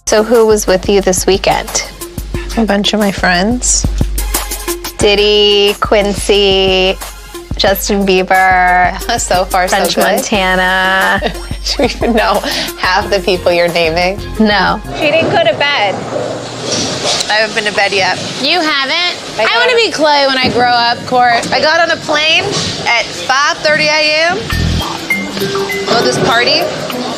So who was with you this weekend? A bunch of my friends. Diddy, Quincy, Justin Bieber, So far, French so good. Montana. Do you even know half the people you're naming? No. She didn't go to bed. I haven't been to bed yet. You haven't? I want to be Clay when I grow up, Court. I got on a plane at 5:30 a.m. Go to this party.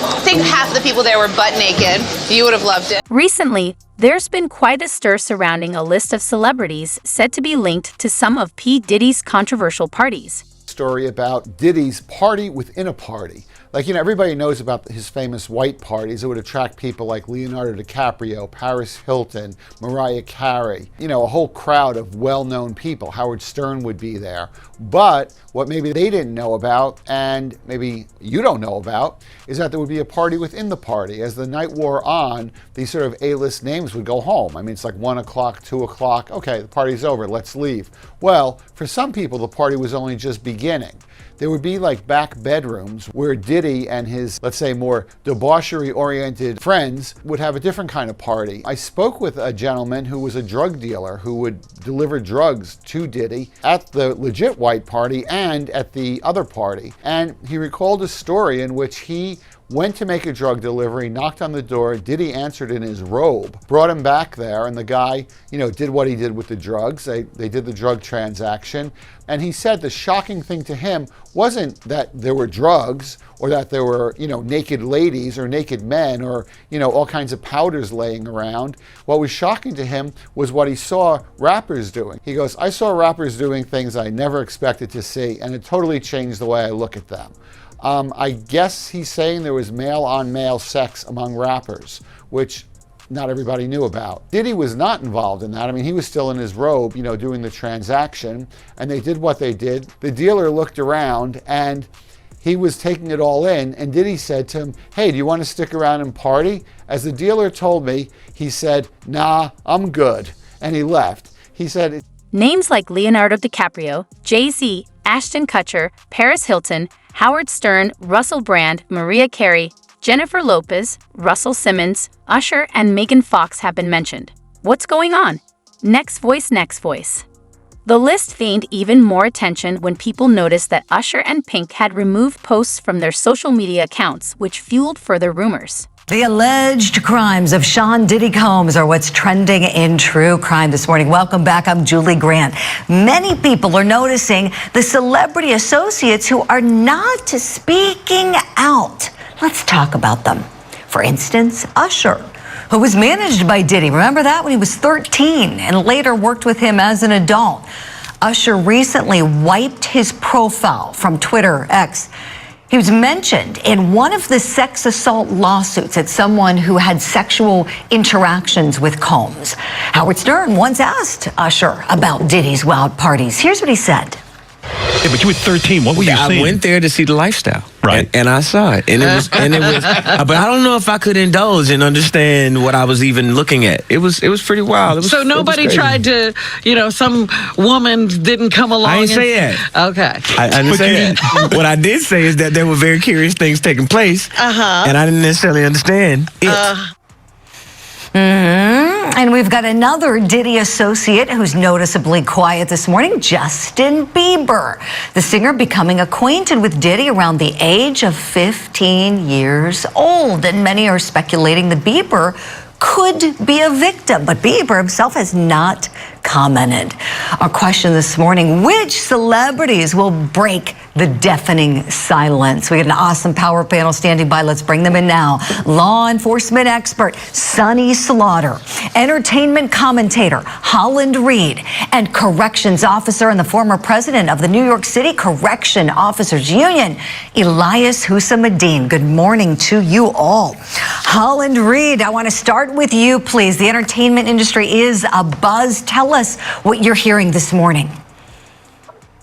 I think half the people there were butt naked. You would have loved it. Recently, there's been quite a stir surrounding a list of celebrities said to be linked to some of P. Diddy's controversial parties. Story about Diddy's party within a party. Like, everybody knows about his famous white parties. It would attract people like Leonardo DiCaprio, Paris Hilton, Mariah Carey, a whole crowd of well-known people. Howard Stern would be there. But what maybe they didn't know about, and maybe you don't know about, is that there would be a party within the party. As the night wore on, these sort of A-list names would go home. I mean, it's like 1 o'clock, 2 o'clock. Okay, the party's over, let's leave. Well, for some people, the party was only just beginning. There would be like back bedrooms where Diddy and his, let's say, more debauchery-oriented friends would have a different kind of party. I spoke with a gentleman who was a drug dealer who would deliver drugs to Diddy at the legit white party and at the other party. And he recalled a story in which he went to make a drug delivery, knocked on the door, Diddy answered in his robe, brought him back there, and the guy, did what he did with the drugs. They did the drug transaction. And he said the shocking thing to him wasn't that there were drugs or that there were, naked ladies or naked men or, all kinds of powders laying around. What was shocking to him was what he saw rappers doing. He goes, I saw rappers doing things I never expected to see, and it totally changed the way I look at them. I guess he's saying there was male-on-male sex among rappers, which not everybody knew about. Diddy was not involved in that. I mean, he was still in his robe, doing the transaction, and they did what they did. The dealer looked around, and he was taking it all in, and Diddy said to him, hey, do you want to stick around and party? As the dealer told me, he said, nah, I'm good, and he left. He said... Names like Leonardo DiCaprio, Jay-Z, Ashton Kutcher, Paris Hilton, Howard Stern, Russell Brand, Mariah Carey, Jennifer Lopez, Russell Simmons, Usher, and Megan Fox have been mentioned. What's going on? Next voice, next voice. The list gained even more attention when people noticed that Usher and Pink had removed posts from their social media accounts, which fueled further rumors. The alleged crimes of Sean Diddy Combs are what's trending in true crime this morning. Welcome back. I'm Julie Grant. Many people are noticing the celebrity associates who are not speaking out. Let's talk about them. For instance, Usher, who was managed by Diddy. Remember that when he was 13 and later worked with him as an adult. Usher recently wiped his profile from Twitter, X. He was mentioned in one of the sex assault lawsuits at someone who had sexual interactions with Combs. Howard Stern once asked Usher about Diddy's wild parties. Here's what he said. Yeah, but you were 13. What were you seeing? I went there to see the lifestyle, right? And I saw it, and it was, but I don't know if I could indulge and understand what I was even looking at. It was pretty wild. So nobody tried to, some woman didn't come along. I didn't say that. Okay. I didn't say that. What I did say is that there were very curious things taking place, and I didn't necessarily understand it. And we've got another Diddy associate who's noticeably quiet this morning, Justin Bieber. The singer becoming acquainted with Diddy around the age of 15 years old. And many are speculating that Bieber could be a victim, but Bieber himself has not commented. Our question this morning, which celebrities will break the deafening silence? We got an awesome power panel standing by. Let's bring them in now. Law enforcement expert Sonny Slaughter, entertainment commentator Holland Reed, and corrections officer and the former president of the New York City Correction Officers Union, Elias Hussamadeen. Good morning to you all. Holland Reed, I want to start with you, please. The entertainment industry is abuzz. Tell us what you're hearing this morning.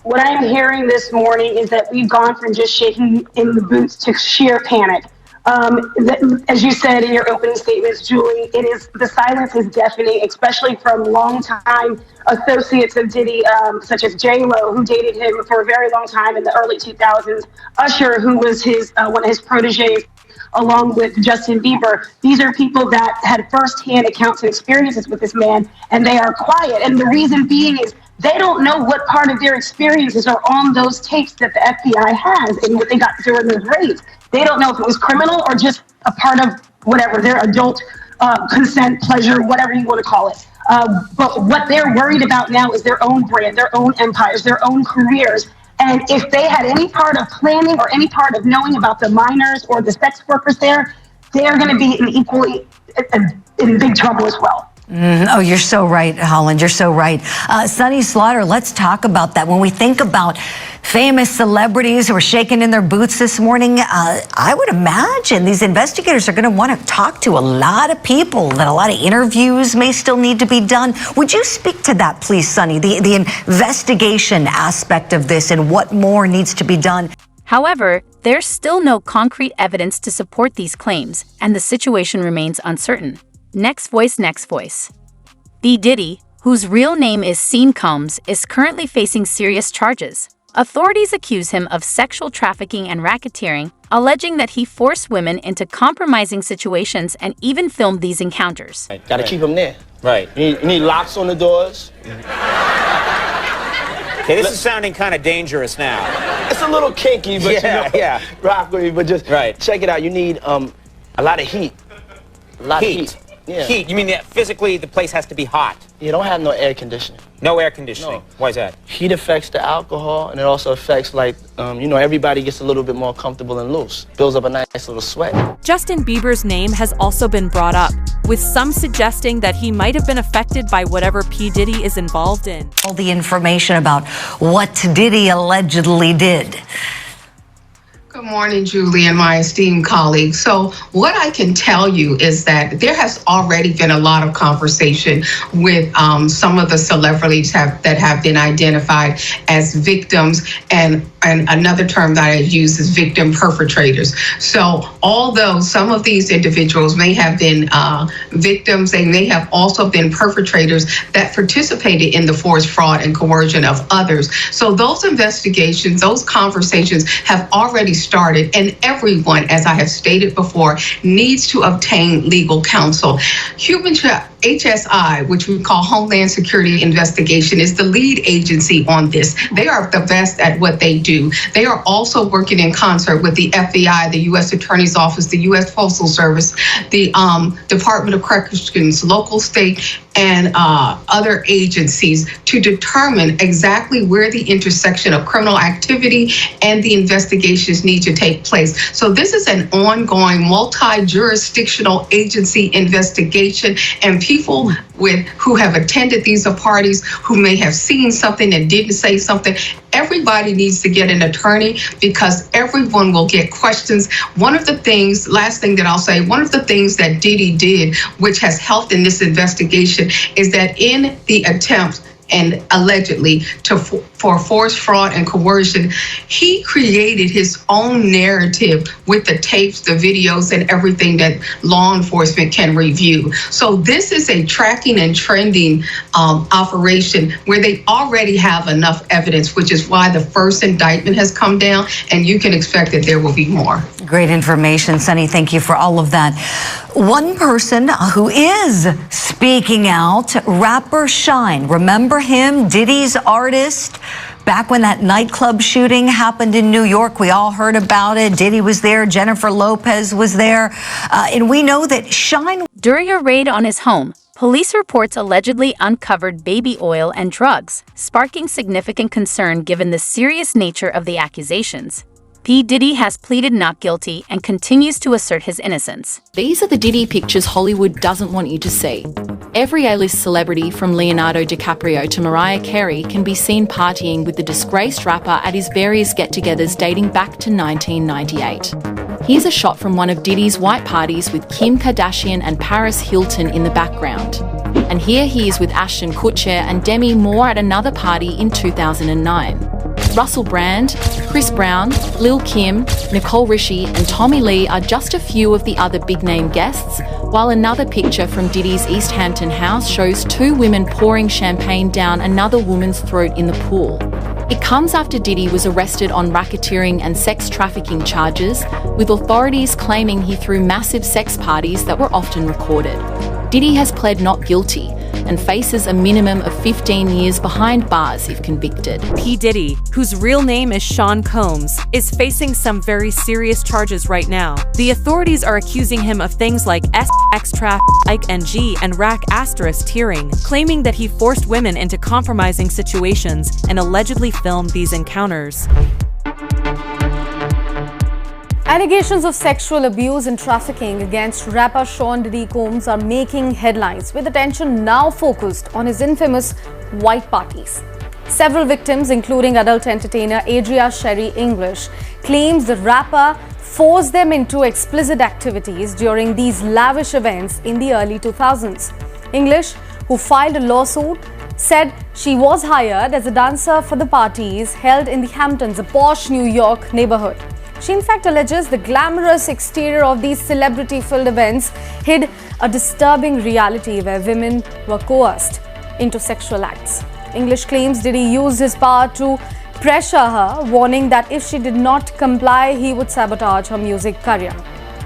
What I'm hearing this morning is that we've gone from just shaking in the boots to sheer panic. As you said in your opening statements, Julie, the silence is deafening, especially from longtime associates of Diddy, such as J-Lo, who dated him for a very long time in the early 2000s, Usher, who was one of his proteges along with Justin Bieber. These are people that had firsthand accounts and experiences with this man, and they are quiet. And the reason being is they don't know what part of their experiences are on those tapes that the FBI has and what they got during those raids. They don't know if it was criminal or just a part of whatever, their adult consent, pleasure, whatever you want to call it. But what they're worried about now is their own brand, their own empires, their own careers. And if they had any part of planning or any part of knowing about the minors or the sex workers there, they're going to be in big trouble as well. Oh, you're so right, Holland. You're so right. Sonny Slaughter, let's talk about that. When we think about famous celebrities who are shaking in their boots this morning, I would imagine these investigators are going to want to talk to a lot of people, that a lot of interviews may still need to be done. Would you speak to that, please, Sonny, the investigation aspect of this and what more needs to be done? However, there's still no concrete evidence to support these claims, and the situation remains uncertain. Next voice. B. Diddy, whose real name is Sean Combs, is currently facing serious charges. Authorities accuse him of sexual trafficking and racketeering, alleging that he forced women into compromising situations and even filmed these encounters. Gotta keep them there. Right. You need locks on the doors. Okay, this is sounding kind of dangerous now. It's a little kinky, but yeah. Rock with me, but just check it out. You need a lot of heat. A lot of heat. Yeah. Heat? You mean that physically the place has to be hot? You don't have no air conditioning. No air conditioning? No. Why is that? Heat affects the alcohol, and it also affects, everybody gets a little bit more comfortable and loose. Builds up a nice little sweat. Justin Bieber's name has also been brought up, with some suggesting that he might have been affected by whatever P. Diddy is involved in. All the information about what Diddy allegedly did. Good morning, Julie and my esteemed colleagues. So what I can tell you is that there has already been a lot of conversation with some of the celebrities that have been identified as victims, and another term that I use is victim perpetrators. So although some of these individuals may have been victims, they may have also been perpetrators that participated in the forced fraud and coercion of others. So those investigations, those conversations have already started, and everyone, as I have stated before, needs to obtain legal counsel. HSI, which we call Homeland Security Investigation, is the lead agency on this. They are the best at what they do. They are also working in concert with the FBI, the U.S. Attorney's Office, the U.S. Postal Service, the Department of Corrections, local, state, and other agencies to determine exactly where the intersection of criminal activity and the investigations need to take place. So this is an ongoing multi-jurisdictional agency investigation, and people who have attended these parties, who may have seen something and didn't say something, everybody needs to get an attorney, because everyone will get questions. One of the things that Diddy did, which has helped in this investigation, is that in the attempt and allegedly for forced fraud and coercion, he created his own narrative with the tapes, the videos, and everything that law enforcement can review. So this is a tracking and trending operation where they already have enough evidence, which is why the first indictment has come down, and you can expect that there will be more. Great information, Sonny. Thank you for all of that. One person who is speaking out, rapper Shine. Remember him, Diddy's artist? Back when that nightclub shooting happened in New York, we all heard about it. Diddy was there, Jennifer Lopez was there, and we know that Shine... During a raid on his home, police reports allegedly uncovered baby oil and drugs, sparking significant concern given the serious nature of the accusations. P. Diddy has pleaded not guilty and continues to assert his innocence. These are the Diddy pictures Hollywood doesn't want you to see. Every A-list celebrity, from Leonardo DiCaprio to Mariah Carey, can be seen partying with the disgraced rapper at his various get-togethers dating back to 1998. Here's a shot from one of Diddy's white parties with Kim Kardashian and Paris Hilton in the background. And here he is with Ashton Kutcher and Demi Moore at another party in 2009. Russell Brand, Chris Brown, Lil' Kim, Nicole Richie and Tommy Lee are just a few of the other big-name guests, while another picture from Diddy's East Hampton house shows two women pouring champagne down another woman's throat in the pool. It comes after Diddy was arrested on racketeering and sex trafficking charges, with authorities claiming he threw massive sex parties that were often recorded. Diddy has pled not guilty and faces a minimum of 15 years behind bars if convicted. P. Diddy, whose real name is Sean Combs, is facing some very serious charges right now. The authorities are accusing him of things like X-Trap, IKE-NG, and rack***tearing, claiming that he forced women into compromising situations and allegedly filmed these encounters. Allegations of sexual abuse and trafficking against rapper Sean Diddy Combs are making headlines, with attention now focused on his infamous white parties. Several victims, including adult entertainer Adria Sherry English, claims the rapper forced them into explicit activities during these lavish events in the early 2000s. English, who filed a lawsuit, said she was hired as a dancer for the parties held in the Hamptons, a posh New York neighborhood. She in fact alleges the glamorous exterior of these celebrity-filled events hid a disturbing reality where women were coerced into sexual acts. English claims Diddy used his power to pressure her, warning that if she did not comply, he would sabotage her music career.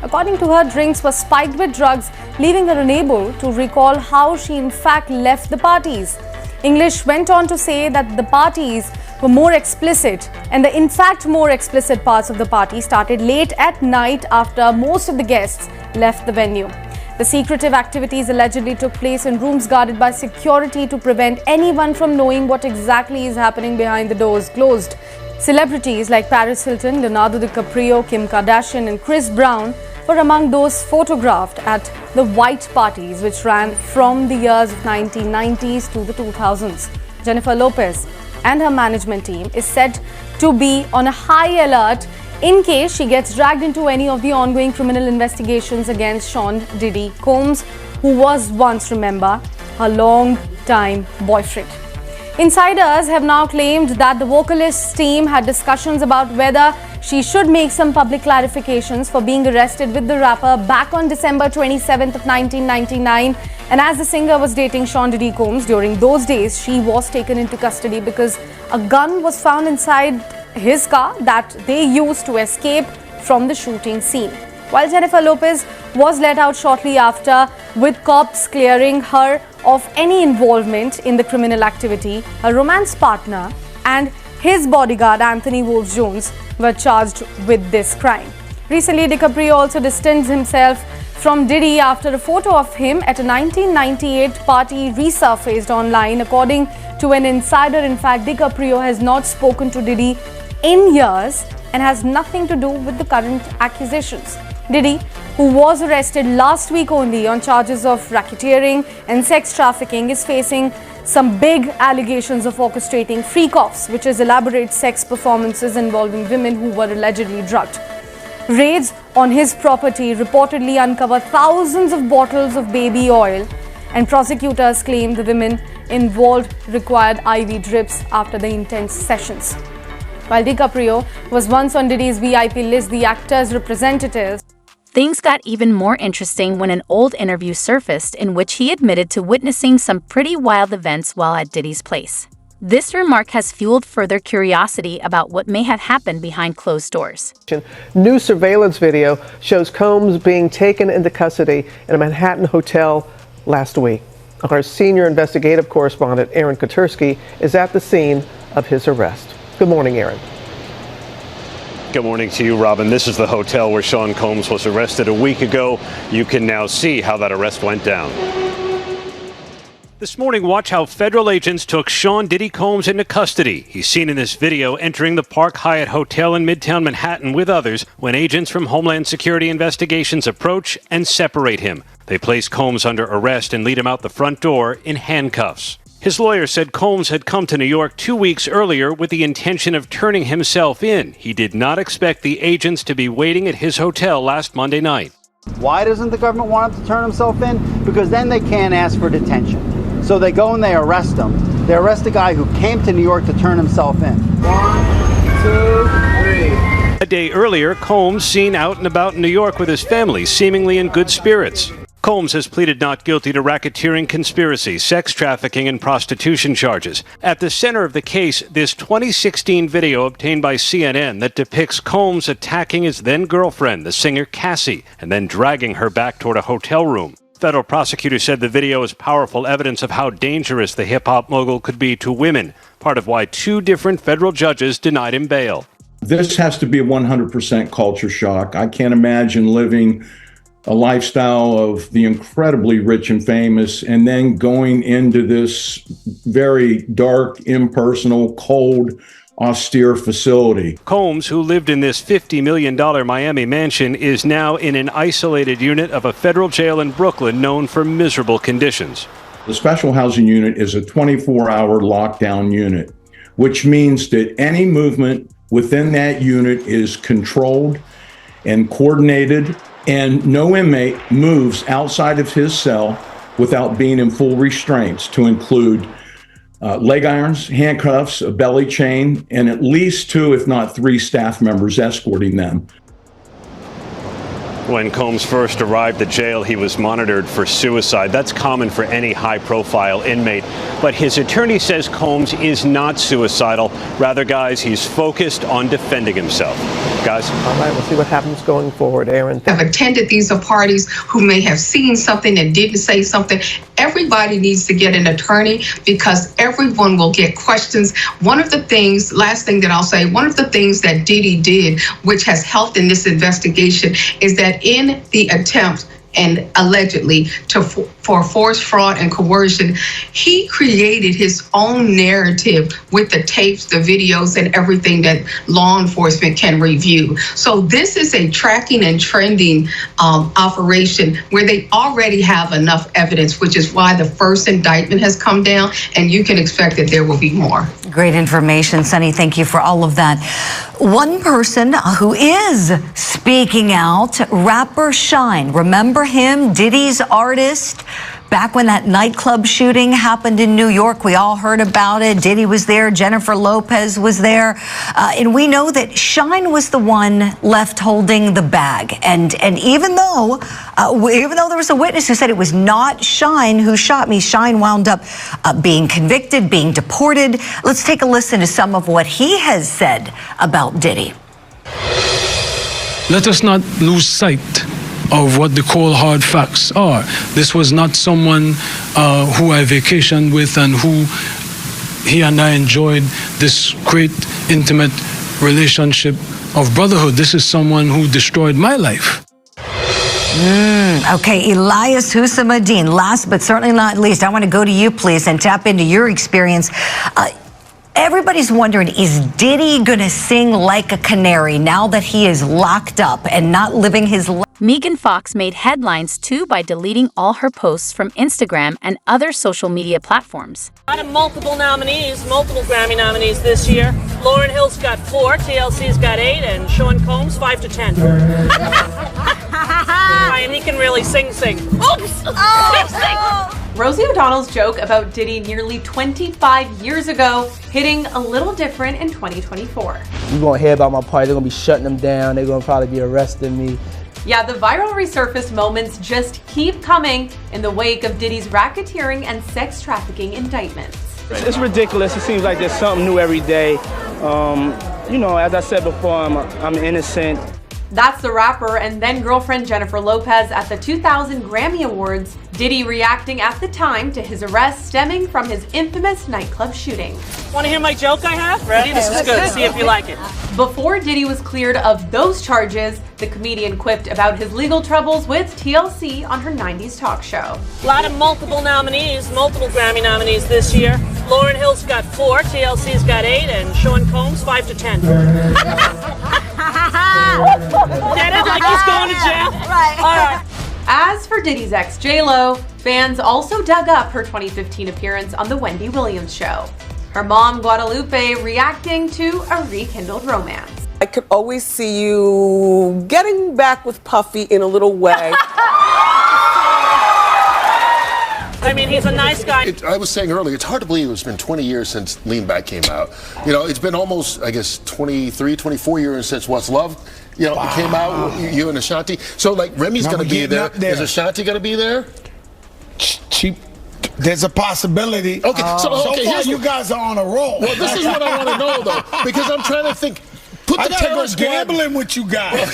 According to her, drinks were spiked with drugs, leaving her unable to recall how she in fact left the parties. English went on to say that the parties were more explicit, and the in fact more explicit parts of the party started late at night after most of the guests left the venue. The secretive activities allegedly took place in rooms guarded by security to prevent anyone from knowing what exactly is happening behind the doors closed. Celebrities like Paris Hilton, Leonardo DiCaprio, Kim Kardashian and Chris Brown were among those photographed at the white parties, which ran from the years of 1990s to the 2000s. Jennifer Lopez and her management team is said to be on a high alert in case she gets dragged into any of the ongoing criminal investigations against Sean Diddy Combs, who was once, remember, her long-time boyfriend. Insiders have now claimed that the vocalist's team had discussions about whether she should make some public clarifications for being arrested with the rapper back on December 27th of 1999. And as the singer was dating Sean Diddy Combs during those days, she was taken into custody because a gun was found inside his car that they used to escape from the shooting scene. While Jennifer Lopez was let out shortly after, with cops clearing her of any involvement in the criminal activity, her romance partner and his bodyguard Anthony Wolf-Jones were charged with this crime. Recently, DiCaprio also distanced himself from Diddy after a photo of him at a 1998 party resurfaced online. According to an insider, in fact, DiCaprio has not spoken to Diddy in years and has nothing to do with the current accusations. Diddy, who was arrested last week only on charges of racketeering and sex trafficking, is facing some big allegations of orchestrating freak-offs, which is elaborate sex performances involving women who were allegedly drugged. Raids on his property reportedly uncovered thousands of bottles of baby oil, and prosecutors claim the women involved required IV drips after the intense sessions. While DiCaprio was once on Diddy's VIP list, the actor's representatives. Things got even more interesting when an old interview surfaced in which he admitted to witnessing some pretty wild events while at Diddy's place. This remark has fueled further curiosity about what may have happened behind closed doors. New surveillance video shows Combs being taken into custody in a Manhattan hotel last week. Our senior investigative correspondent, Aaron Kotursky, is at the scene of his arrest. Good morning, Aaron. Good morning to you, Robin. This is the hotel where Sean Combs was arrested a week ago. You can now see how that arrest went down. This morning, watch how federal agents took Sean Diddy Combs into custody. He's seen in this video entering the Park Hyatt Hotel in Midtown Manhattan with others when agents from Homeland Security Investigations approach and separate him. They place Combs under arrest and lead him out the front door in handcuffs. His lawyer said Combs had come to New York 2 weeks earlier with the intention of turning himself in. He did not expect the agents to be waiting at his hotel last Monday night. Why doesn't the government want him to turn himself in? Because then they can't ask for detention. So they go and they arrest him. They arrest a guy who came to New York to turn himself in. 1, 2, 3. A day earlier, Combs seen out and about in New York with his family, seemingly in good spirits. Combs has pleaded not guilty to racketeering, conspiracy, sex trafficking, and prostitution charges. At the center of the case, this 2016 video obtained by CNN that depicts Combs attacking his then-girlfriend, the singer Cassie, and then dragging her back toward a hotel room. Federal prosecutors said the video is powerful evidence of how dangerous the hip-hop mogul could be to women, part of why 2 different federal judges denied him bail. This has to be a 100% culture shock. I can't imagine living a lifestyle of the incredibly rich and famous and then going into this very dark, impersonal, cold, austere facility. Combs, who lived in this $50 million Miami mansion, is now in an isolated unit of a federal jail in Brooklyn known for miserable conditions. The special housing unit is a 24-hour lockdown unit, which means that any movement within that unit is controlled and coordinated, and no inmate moves outside of his cell without being in full restraints, to include leg irons, handcuffs, a belly chain, and at least 2, if not 3, staff members escorting them. When Combs first arrived at jail, he was monitored for suicide. That's common for any high-profile inmate. But his attorney says Combs is not suicidal. Rather, guys, he's focused on defending himself. Guys? All right, we'll see what happens going forward. Aaron? Have attended these parties who may have seen something and didn't say something. Everybody needs to get an attorney because everyone will get questions. One of the things, last thing that I'll say, one of the things that Diddy did, which has helped in this investigation, is that in the attempt and allegedly for force, fraud, and coercion, he created his own narrative with the tapes, the videos, and everything that law enforcement can review. So this is a tracking and trending operation where they already have enough evidence, which is why the first indictment has come down, and you can expect that there will be more. Great information, Sunny. Thank you for all of that. One person who is speaking out, rapper Shine. Remember him, Diddy's artist? Back when that nightclub shooting happened in New York, we all heard about it. Diddy was there, Jennifer Lopez was there. And we know that Shine was the one left holding the bag. And even though there was a witness who said it was not Shine who shot me, Shine wound up being convicted, being deported. Let's take a listen to some of what he has said about Diddy. Let us not lose sight of what the cold hard facts are. This was not someone who I vacationed with and who he and I enjoyed this great intimate relationship of brotherhood. This is someone who destroyed my life. Okay, Elias Hussamadeen, last but certainly not least, I want to go to you, please, and tap into your experience. Everybody's wondering, is Diddy going to sing like a canary now that he is locked up and not living his life? Megan Fox made headlines too by deleting all her posts from Instagram and other social media platforms. A lot of multiple nominees, multiple Grammy nominees this year. Lauryn Hill's got 4, TLC's got 8, and Sean Combs 5 to 10. And he can really sing. Oops! Rosie O'Donnell's joke about Diddy nearly 25 years ago hitting a little different in 2024. You're gonna hear about my party, they're gonna be shutting them down, they're gonna probably be arresting me. Yeah, the viral resurfaced moments just keep coming in the wake of Diddy's racketeering and sex trafficking indictments. It's ridiculous. It seems like there's something new every day. You know, as I said before, I'm innocent. That's the rapper and then girlfriend Jennifer Lopez at the 2000 Grammy Awards. Diddy reacting at the time to his arrest stemming from his infamous nightclub shooting. Want to hear my joke I have? Ready? This is good. See if you like it. Before Diddy was cleared of those charges, the comedian quipped about his legal troubles with TLC on her 90s talk show. A lot of multiple nominees, multiple Grammy nominees this year. Lauryn Hill's got 4, TLC's got 8, and Sean Combs 5 to 10. Get it? Like he's going to jail? Right. All right. As for Diddy's ex, J-Lo, fans also dug up her 2015 appearance on The Wendy Williams Show. Her mom, Guadalupe, reacting to a rekindled romance. I could always see you getting back with Puffy in a little way. I mean, he's a nice guy. I was saying earlier, it's hard to believe it's been 20 years since Lean Back came out. You know, it's been almost, I guess, 23, 24 years since What's Love, you know, came out, you and Ashanti. So, like, Remy's going to be there. Is Ashanti going to be there? There's a possibility. Okay, so far you guys are on a roll. Well, this is what I want to know, though, because I'm trying to think. I gotta go gambling with you guys.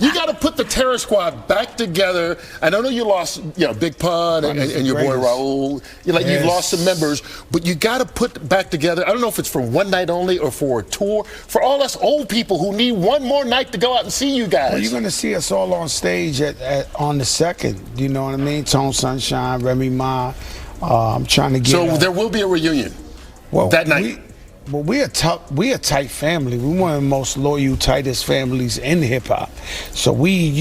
You got to put the Terror Squad back together. And I know you lost, you know, Big Pun and your boy Raul. You've lost some members, but you got to put back together. I don't know if it's for one night only or for a tour. For all us old people who need one more night to go out and see you guys. Well, you're gonna see us all on stage on the 2nd. You know what I mean? Tone Sunshine, Remy Ma. I'm trying to get. So there will be a reunion. That night. We a tight family. We're one of the most loyal, tightest families in hip hop. So we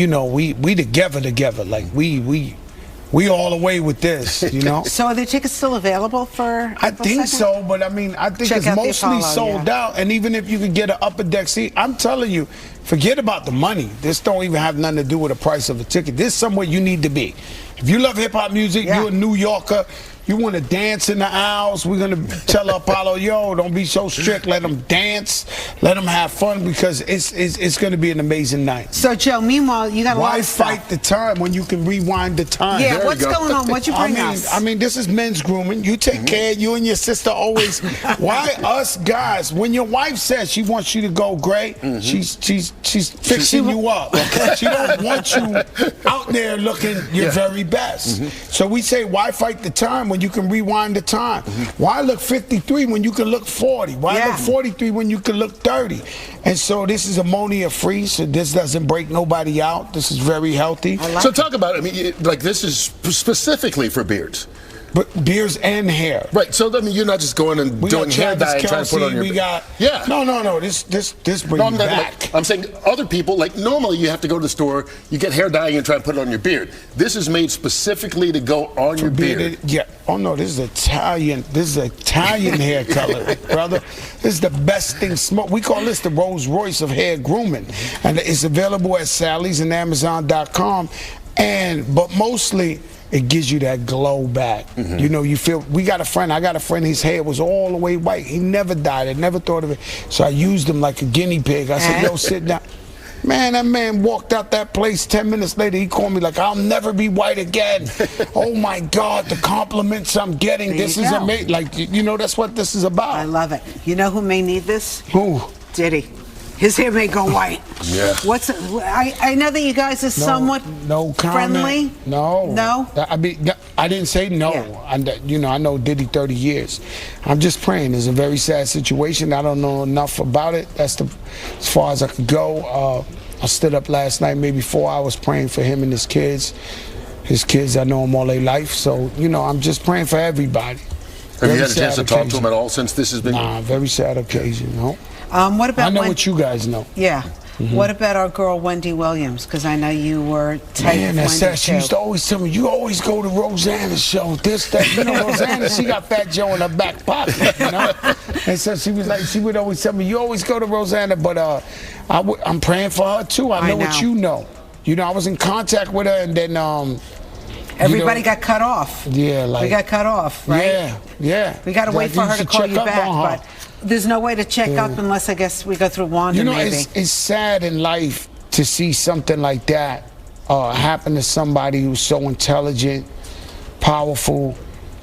together. Like we all the way with this, you know. So are the tickets still available for? I think so, but I mean, I think it's mostly sold out. And even if you could get an upper deck seat, I'm telling you, forget about the money. This don't even have nothing to do with the price of a ticket. This is somewhere you need to be. If you love hip hop music, you're a New Yorker. You want to dance in the aisles, we're going to tell Apollo, yo, don't be so strict. Let them dance. Let them have fun because it's going to be an amazing night. So, Joe, meanwhile, you got a lot of stuff. Why fight the time when you can rewind the time? Yeah, what's going on? What you bring us? I mean, this is men's grooming. You take care. You and your sister always. Why us guys? When your wife says she wants you to go great, she's fixing you up. Okay? She don't want you out there looking your very best. So we say, why fight the time when you can rewind the time? Why look 53 when you can look 40? Why look 43 when you can look 30? And so this is ammonia free, so this doesn't break nobody out. This is very healthy. So talk about it. I mean, like this is specifically for beards. But beards and hair. Right. So I mean, you're not just going and doing hair dye and trying to put on your. No. This brings back. I'm saying other people, like normally you have to go to the store, you get hair dye and try and put it on your beard. This is made specifically to go on your beard. Yeah. Oh no, this is Italian. This is Italian hair color, brother. This is the best thing. We call this the Rolls Royce of hair grooming, and it's available at Sally's and Amazon.com. But mostly, it gives you that glow back. You know, you feel. I got a friend, his hair was all the way white. He never dyed it, never thought of it. So I used him like a guinea pig. I said, yo, sit down. Man, that man walked out that place 10 minutes later. He called me like, I'll never be white again. Oh my God, the compliments I'm getting. This is amazing. Like, you know, that's what this is about. I love it. You know who may need this? Who? Diddy. His hair may go white. Yeah. I know that you guys are somewhat friendly. No. I mean, I didn't say no. I know Diddy 30 years. I'm just praying. It's a very sad situation. I don't know enough about it. That's as far as I could go. I stood up last night, maybe 4 hours, praying for him and his kids. His kids, I know them all their life. So, you know, I'm just praying for everybody. Have you had a chance to talk to him at all since this has been? Nah, very sad occasion, no. What about I know what you guys know. Yeah. What about our girl Wendy Williams? Because I know you were tight with Wendy sad. She used to always tell me, you always go to Rosanna's show. This, that. You know, Rosanna, she got Fat Joe in her back pocket, you know? And so she was like, she would always tell me, you always go to Rosanna, but I'm praying for her too. I know what you know. You know, I was in contact with her and then everybody got cut off. Yeah, like we got cut off, right? Yeah. We got to wait for her to call you back, but there's no way to check up unless I guess we go through Wanda. You know, maybe. It's sad in life to see something like that happen to somebody who's so intelligent, powerful.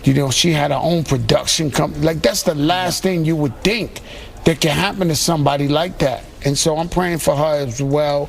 You know, she had her own production company. Like that's the last thing you would think that can happen to somebody like that. And so I'm praying for her as well.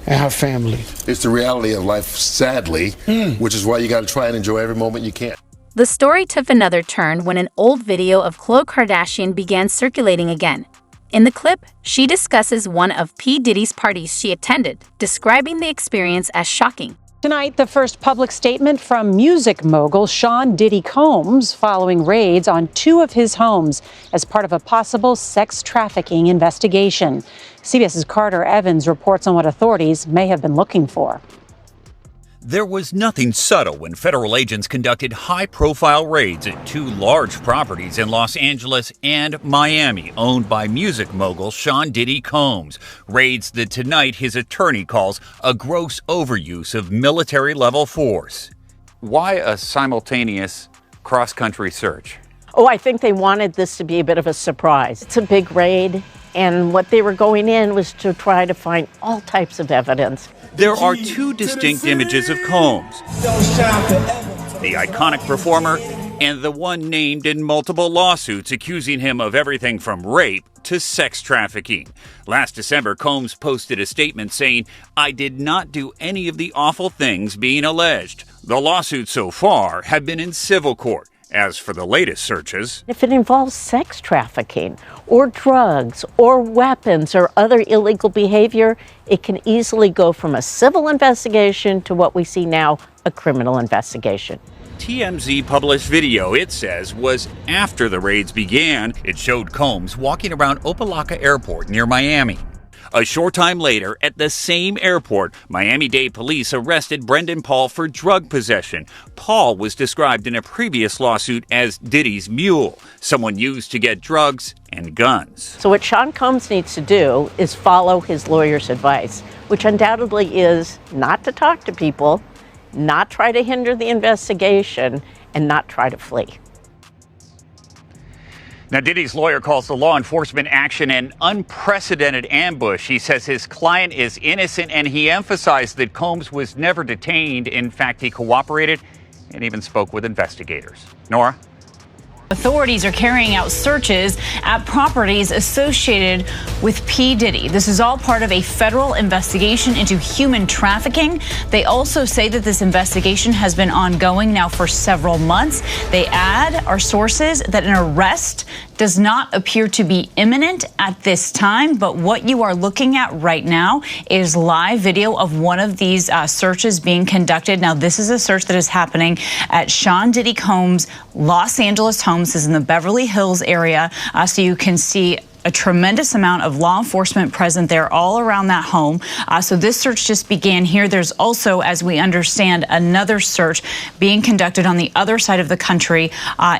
And her family. It's the reality of life, sadly, which is why you got to try and enjoy every moment you can. The story took another turn when an old video of Khloe Kardashian began circulating again. In the clip, she discusses one of P. Diddy's parties she attended, describing the experience as shocking. Tonight, the first public statement from music mogul Sean Diddy Combs following raids on 2 of his homes as part of a possible sex trafficking investigation. CBS's Carter Evans reports on what authorities may have been looking for. There was nothing subtle when federal agents conducted high-profile raids at 2 large properties in Los Angeles and Miami, owned by music mogul Sean Diddy Combs. Raids that tonight his attorney calls a gross overuse of military-level force. Why a simultaneous cross-country search. Oh, I think they wanted this to be a bit of a surprise. It's a big raid, and what they were going in was to try to find all types of evidence. There are two distinct images of Combs. The iconic performer and the one named in multiple lawsuits accusing him of everything from rape to sex trafficking. Last December, Combs posted a statement saying, "I did not do any of the awful things being alleged." The lawsuits so far have been in civil court. As for the latest searches, if it involves sex trafficking or drugs or weapons or other illegal behavior, it can easily go from a civil investigation to what we see now, a criminal investigation. TMZ published video, it says, was after the raids began. It showed Combs walking around Opa-locka Airport near Miami. A short time later, at the same airport, Miami-Dade police arrested Brendan Paul for drug possession. Paul was described in a previous lawsuit as Diddy's mule, someone used to get drugs and guns. So what Sean Combs needs to do is follow his lawyer's advice, which undoubtedly is not to talk to people, not try to hinder the investigation, and not try to flee. Now, Diddy's lawyer calls the law enforcement action an unprecedented ambush. He says his client is innocent, and he emphasized that Combs was never detained. In fact, he cooperated and even spoke with investigators. Nora? Authorities are carrying out searches at properties associated with P. Diddy. This is all part of a federal investigation into human trafficking. They also say that this investigation has been ongoing now for several months. They add, our sources, that an arrest does not appear to be imminent at this time, but what you are looking at right now is live video of one of these searches being conducted. Now, this is a search that is happening at Sean Diddy Combs' Los Angeles home. This is in the Beverly Hills area, so you can see a tremendous amount of law enforcement present there all around that home. So this search just began here. There's also, as we understand, another search being conducted on the other side of the country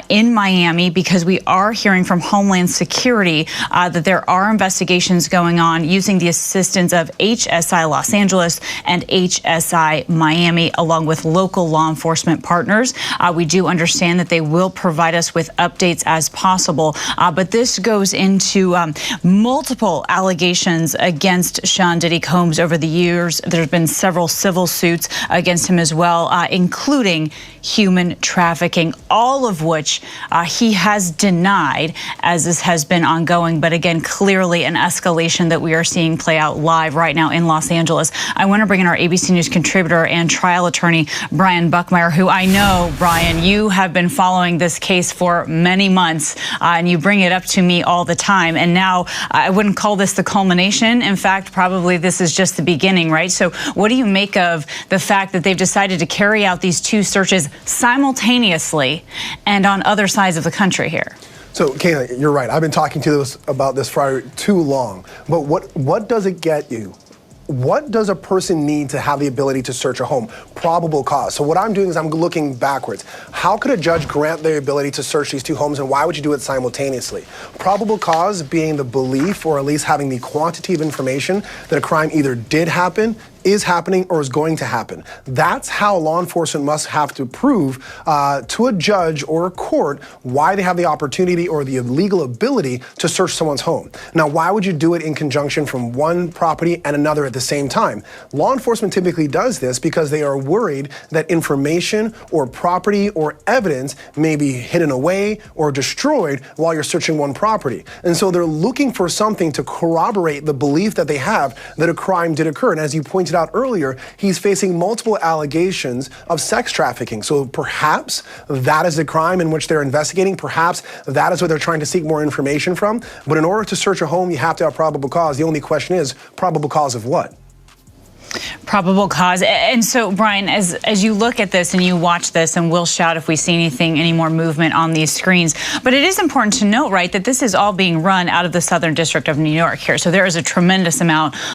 in Miami, because we are hearing from Homeland Security that there are investigations going on using the assistance of HSI Los Angeles and HSI Miami, along with local law enforcement partners. We do understand that they will provide us with updates as possible, but this goes into multiple allegations against Sean Diddy Combs over the years. There's been several civil suits against him as well, including human trafficking, all of which he has denied as this has been ongoing. But again, clearly an escalation that we are seeing play out live right now in Los Angeles. I want to bring in our ABC News contributor and trial attorney, Brian Buckmeyer, who I know, Brian, you have been following this case for many months, and you bring it up to me all the time. And now I wouldn't call this the culmination. In fact, probably this is just the beginning, right? So what do you make of the fact that they've decided to carry out these two searches simultaneously and on other sides of the country here? So, Kayla, you're right. I've been talking to us about this for too long. But what does it get you? What does a person need to have the ability to search a home? Probable cause. So what I'm doing is I'm looking backwards. How could a judge grant the ability to search these two homes, and why would you do it simultaneously? Probable cause being the belief, or at least having the quantity of information that a crime either did happen, is happening, or is going to happen. That's how law enforcement must have to prove to a judge or a court why they have the opportunity or the legal ability to search someone's home. Now, why would you do it in conjunction from one property and another at the same time? Law enforcement typically does this because they are worried that information or property or evidence may be hidden away or destroyed while you're searching one property. And so they're looking for something to corroborate the belief that they have that a crime did occur. And as you pointed out earlier, he's facing multiple allegations of sex trafficking. So perhaps that is the crime in which they're investigating. Perhaps that is what they're trying to seek more information from. But in order to search a home, you have to have probable cause. The only question is, probable cause of what? Probable cause. And so, Brian, as you look at this and you watch this, and we'll shout if we see any more movement on these screens, but it is important to note, right, that this is all being run out of the Southern District of New York here. So there is a tremendous amount